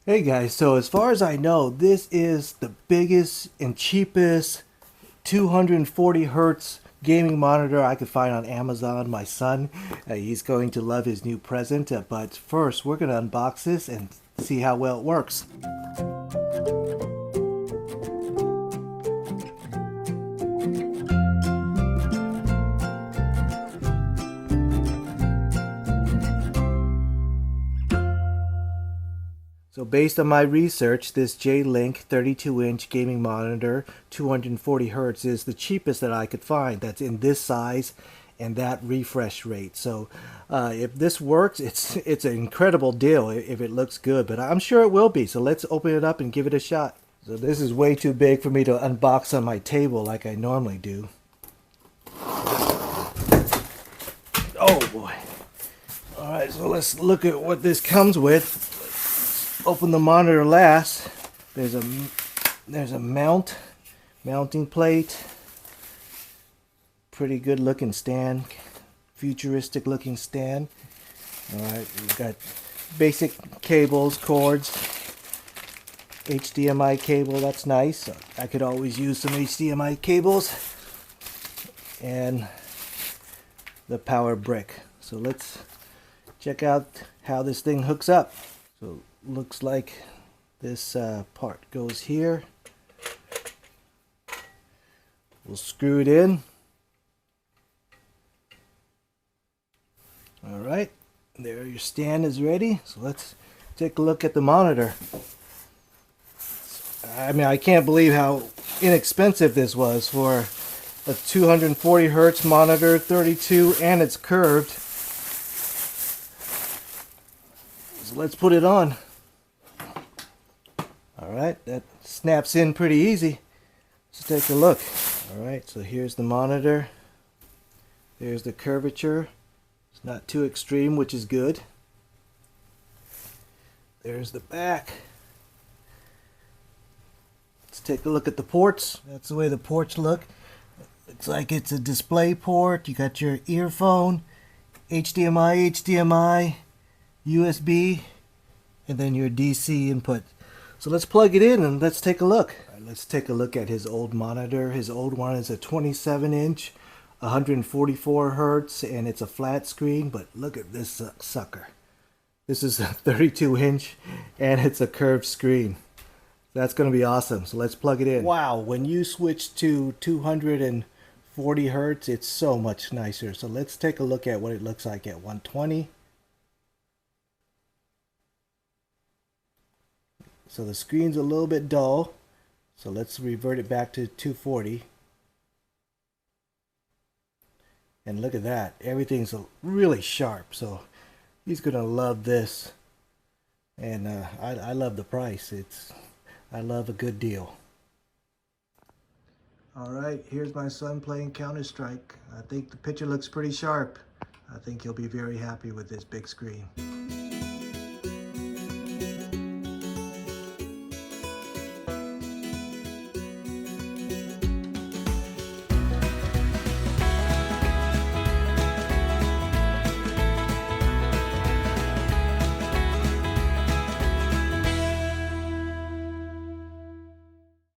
Hey guys, so as far as I know, this is the biggest and cheapest 240 hertz gaming monitor I could find on Amazon. My son, he's going to love his new present, but first we're going to unbox this and see how well it works. So based on my research, this Jlink 32-inch gaming monitor, 240 hertz, is the cheapest that I could find that's in this size and that refresh rate. So if this works, it's an incredible deal if it looks good, but I'm sure it will be. So let's open it up and give it a shot. So this is way too big for me to unbox on my table like I normally do. Oh boy. All right, so let's look at what this comes with. Open the monitor last. There's a mounting plate. Pretty good looking stand, futuristic looking stand. All right, we've got basic cables, cords, HDMI cable. That's nice. I could always use some HDMI cables, and the power brick. So let's check out how this thing hooks up. So looks like this part goes here. We'll screw it in. All right, there, your stand is ready. So let's take a look at the monitor. I mean, I can't believe how inexpensive this was for a 240 hertz monitor, 32, and it's curved. So let's put it on. Alright, that snaps in pretty easy. Let's take a look. Alright, so here's the monitor. There's the curvature. It's not too extreme, which is good. There's the back. Let's take a look at the ports. That's the way the ports look. Looks like it's a display port. You got your earphone, HDMI, USB, and then your DC input. So let's plug it in and let's take a look. All right, let's take a look at his old monitor. His old one is a 27-inch, 144 hertz, and it's a flat screen. But look at this sucker. This is a 32-inch, and it's a curved screen. That's going to be awesome. So let's plug it in. Wow, when you switch to 240 hertz, it's so much nicer. So let's take a look at what it looks like at 120. So the screen's a little bit dull, so let's revert it back to 240. And look at that, everything's really sharp, so he's gonna love this. And I love the price. I love a good deal. Alright, here's my son playing Counter-Strike. I think the picture looks pretty sharp. I think he'll be very happy with this big screen.